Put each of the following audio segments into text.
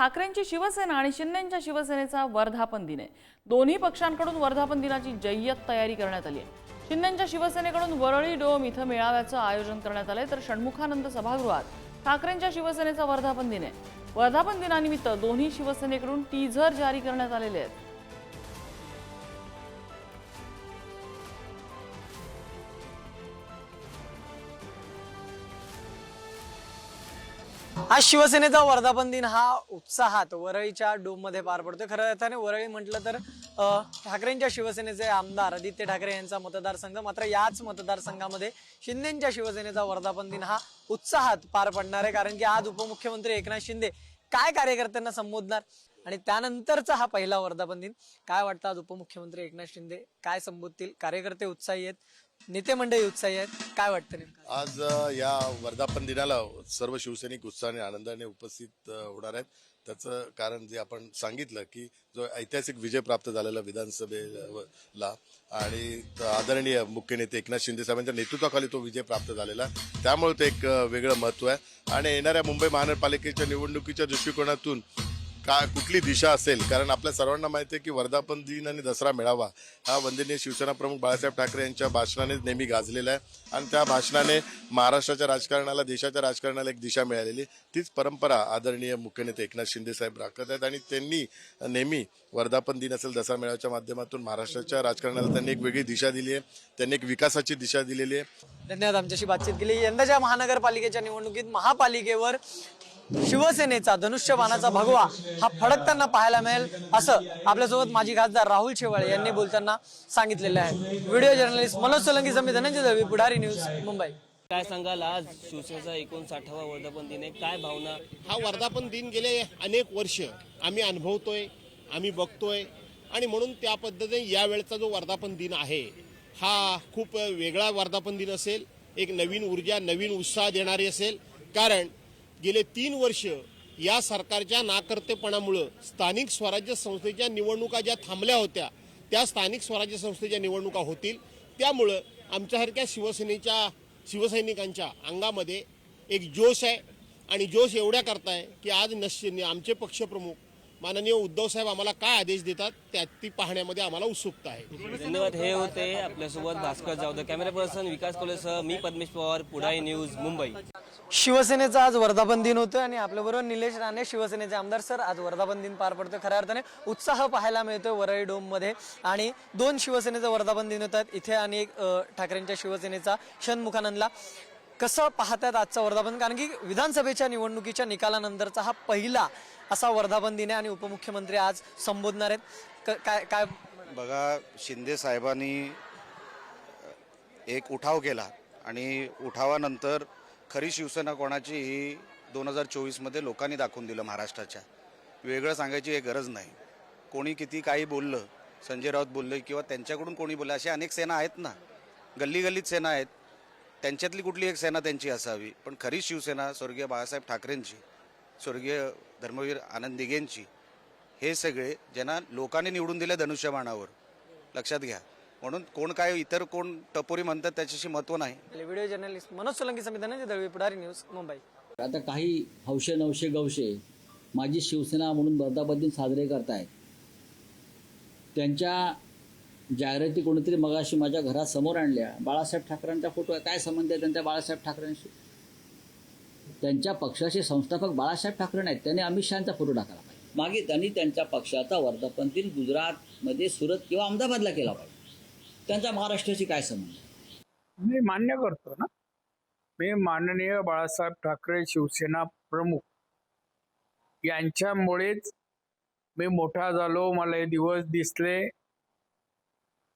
ठाकरेंची शिवसेना आणि शिंदेंच्या शिवसेनेचा वर्धापन दिन आहे। दोन्ही पक्षांकडून वर्धापन दिनाची जय्यत तयारी करण्यात आली आहे। शिंदेंच्या शिवसेनेकडून वरळी डोम इथं मेळाव्याचं आयोजन करण्यात आलंय, तर षण्मुखानंद सभागृहात ठाकरेंच्या शिवसेनेचा वर्धापन दिन आहे। वर्धापन दिनानिमित्त दोन्ही शिवसेनेकडून टीझर जारी करण्यात आलेले आहेत। आज शिवसेनेचा वर्धापन दिन हा उत्साहात वरळीच्या डोममध्ये पार पडतोय। खरं अर्थाने वरळी म्हटलं तर ठाकरेंच्या शिवसेनेचे आमदार आदित्य ठाकरे यांचा मतदारसंघ, मात्र याच मतदारसंघामध्ये शिंदेंच्या शिवसेनेचा वर्धापन दिन हा उत्साहात पार पडणार आहे। कारण की आज उपमुख्यमंत्री एकनाथ शिंदे काय कार्यकर्त्यांना संबोधणार आणि त्यानंतरचा हा पहिला वर्धापन दिन। काय वाटतं आज उपमुख्यमंत्री एकनाथ शिंदे काय संबोधतील? कार्यकर्ते उत्साही आहेत, नेते मंडळी उत्साही आहेत, काय वाटतं नेमकं? आज या वर्धापन दिनाला सर्व शिवसैनिक उत्साहाने आनंदाने उपस्थित होणार आहेत। त्याचं कारण जे आपण सांगितलं की जो ऐतिहासिक विजय प्राप्त झालेला विधानसभेला आणि आदरणीय मुख्य नेते एकनाथ शिंदे साहेबांच्या नेतृत्वाखाली तो विजय प्राप्त झालेला, त्यामुळे ते एक वेगळं महत्त्व आहे। आणि येणाऱ्या मुंबई महानगरपालिकेच्या निवडणुकीच्या दृष्टिकोनातून कुठली दिशा असेल, कारण आपल्या सर्वांना माहिती आहे की वर्धापन दिन आणि दसरा मेळावा हा वंदनीय शिवसेना प्रमुख बाळासाहेब ठाकरे यांच्या भाषणाने नेहमी गाजलेला आहे आणि त्या भाषणाने महाराष्ट्राच्या राजकारणाला, देशाच्या राजकारणाला एक दिशा मिळालेली। तीच परंपरा आदरणीय मुख्य नेते एकनाथ शिंदे साहेब राखत आहेत आणि त्यांनी नेहमी वर्धापन दिन असेल, दसरा मेळाव्याच्या माध्यमातून महाराष्ट्राच्या राजकारणाला त्यांनी एक वेगळी दिशा दिली आहे, त्यांनी एक विकासाची दिशा दिलेली आहे। धन्यवाद आमच्याशी बातचीत केली। यंदाच्या महानगरपालिकेच्या निवडणुकीत महापालिकेवर शिवसेनेचा धनुष्यबाणाचा भगवा हा फडकताना पाहायला मिळेल, असं आपल्यासोबत माजी खासदार राहुल शेवाळे यांनी बोलताना सांगितलेलं आहे। व्हिडिओ जर्नलिस्ट मनोज सोलंकी समिती धनंजय दळवी, पुढारी न्यूज, मुंबई। काय सांगाल, आज शिवसेनेचा 59वा वर्धापन दिन आहे, काय भावना? हा वर्धापन दिन गेले अनेक वर्ष आम्ही अनुभवतोय, आम्ही बघतोय आणि म्हणून त्या पद्धतीने यावेळचा जो वर्धापन दिन आहे हा खूप वेगळा वर्धापन दिन असेल, एक नवीन ऊर्जा, नवीन उत्साह देणारी असेल। कारण गेले 3 वर्ष या सरकारच्या नाकर्तेपणामुळे स्थानिक स्वराज्य संस्थेच्या निवडणुका ज्या थांबल्या होत्या त्या स्थानिक स्वराज्य संस्थेच्या निवडणुका होतील। त्यामुळं आमच्यासारख्या शिवसैनिकांच्या अंगामध्ये एक जोश आहे आणि जोश एवढ्या करताय की आज आमचे पक्षप्रमुख माननीय उद्धव साहेब आम्हाला काय आदेश देतात ती पाहण्यामध्ये आम्हाला उत्सुकता आहे। धन्यवाद। हे होते आपल्यासोबत भास्कर जाधव, कॅमेरा पर्सन विकास कोलेसह मी पद्मेश पवार, पुढारी न्यूज, मुंबई। शिवसेनेचा आज वर्धापन दिन होतं आणि आपल्याबरोबर निलेश राणे शिवसेनेचे आमदार। सर, आज वर्धापन दिन पार पडतोय, खऱ्या अर्थाने उत्साह पाहायला मिळतोय वरळी डोम मध्ये आणि 2 शिवसेनेचा वर्धापन दिन होतात इथे आणि एक ठाकरेंच्या शिवसेनेचा षण्मुखानंदला। कसं पाहतात आजचा वर्धापन? कारण की विधानसभेच्या निवडणुकीच्या निकालानंतरचा हा पहिला असा वर्धापन दिन आहे आणि उपमुख्यमंत्री आज संबोधणार आहेत। काय काय बघा, शिंदे साहेबांनी एक उठाव केला आणि उठावानंतर खरी शिवसेना कोणाची ही 2024 मध्ये लोकांनी दाखवून दिलं। महाराष्ट्राच्या वेगळं सांगायची एक गरज नाही। कोणी किती काही बोललं, संजय राऊत बोलले किंवा त्यांच्याकडून कोणी बोललं, अशा अनेक सेना आहेत ना, गल्ली गल्लीत सेना आहेत, त्यांच्यातली कुठली एक सेना त्यांची असावी। पण खरी शिवसेना स्वर्गीय बाळासाहेब ठाकरेंची, स्वर्गीय धर्मवीर आनंद दिघेंची, हे सगळे ज्यांना लोकांनी निवडून दिले धनुष्यबाणावर, लक्षात घ्या। म्हणून कोण काय इतर कोण टपोरी म्हणतात त्याच्याशी महत्त्व नाही। व्हिडिओ जर्नलिस्ट मनोज सोलंकी समिती धनंजय दळवी, पुढारी न्यूज, मुंबई। आता काही हौशे नवशे गवशे माझी शिवसेना म्हणून वर्धापन दिन साजरे करतायत, त्यांच्या जाहिराती कोणीतरी मगाशी माझ्या घरात समोर आणल्या। बाळासाहेब ठाकरेंचा फोटो आहे, काय संबंध आहे त्यांच्या बाळासाहेब ठाकरेंशी? त्यांच्या पक्षाचे संस्थापक बाळासाहेब ठाकरे नाहीत, त्यांनी अमित शहाचा फोटो टाकायला पाहिजे। मागे त्यांनी त्यांच्या पक्षाचा वर्धापन दिन गुजरातमध्ये, सुरत किंवा अहमदाबादला केला पाहिजे। त्यांचा महाराष्ट्राशी काय संबंध? मी मान्य करतो ना, मी माननीय बाळासाहेब ठाकरे शिवसेना प्रमुख यांच्यामुळेच मी मोठा झालो, मला हे दिवस दिसले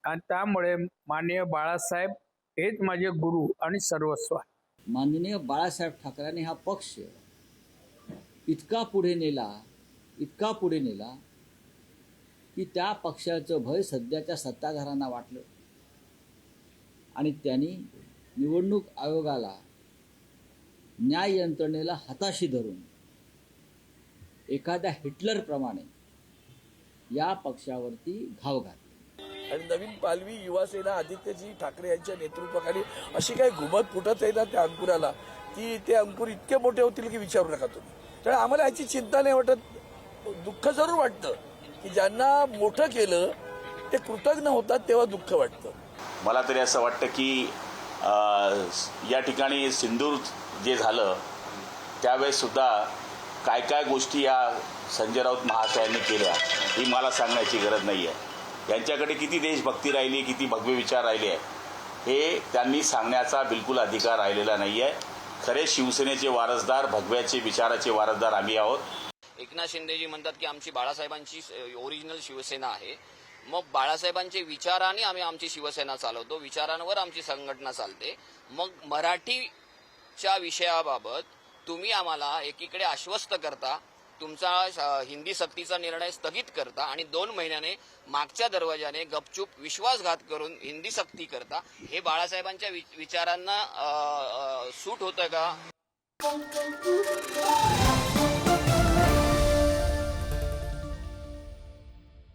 आणि त्यामुळे माननीय बाळासाहेब हेच माझे गुरु आणि सर्वस्व आहे। माननीय बाळासाहेब ठाकरेंनी हा पक्ष इतका पुढे नेला की त्या पक्षाचं भय सध्याच्या सत्ताधाऱ्यांना वाटलं आणि त्यांनी निवडणूक आयोगाला, न्याय यंत्रणेला हाताशी धरून एखाद्या हिटलरप्रमाणे या पक्षावरती घाव घातला। आणि नवीन पालवी युवासेना आदित्यजी ठाकरे यांच्या नेतृत्वाखाली अशी काही घुमत फुटत आहे ना त्या अंकुराला, की ते अंकुर इतके मोठे होतील की विचारू नका तुम्ही। त्यामुळे आम्हाला याची चिंता नाही वाटत। दुःख जरूर वाटतं की ज्यांना मोठं केलं ते कृतज्ञ होतात तेव्हा दुःख वाटतं. मला तरी असं वाटतं की या ठिकाणी सिंदूर जे झालं त्यावेळेस सुद्धा काय काय गोष्टी या संजय राऊत महाशयांनी केल्या ही मला सांगण्याची गरज नाही आहे. यांच्याकडे किती देशभक्ती राहिली, किती भगवे विचार राहिले आहे हे त्यांनी सांगण्याचा बिलकुल अधिकार राहिलेला नाही आहे. खरे शिवसेनेचे वारसदार, भगव्याचे विचाराचे वारसदार आम्ही आहोत. एकनाथ शिंदेजी म्हणतात की आमची बाळासाहेबांची ओरिजिनल शिवसेना आहे. मग बाळासाहेबांचे विचाराने आम्ही आमची शिवसेना चालवतो, विचारांवर आमची संघटना चालते. मग मराठीच्या विषयाबाबत तुम्ही आम्हाला एकीकडे आश्वस्त करता, तुमचा हिंदी सक्तीचा निर्णय स्थगित करता आणि 2 महिन्याने मागच्या दरवाजाने गपचूप विश्वासघात करून हिंदी सक्ती करता. हे बाळासाहेबांच्या विचारांना सूट होतं का?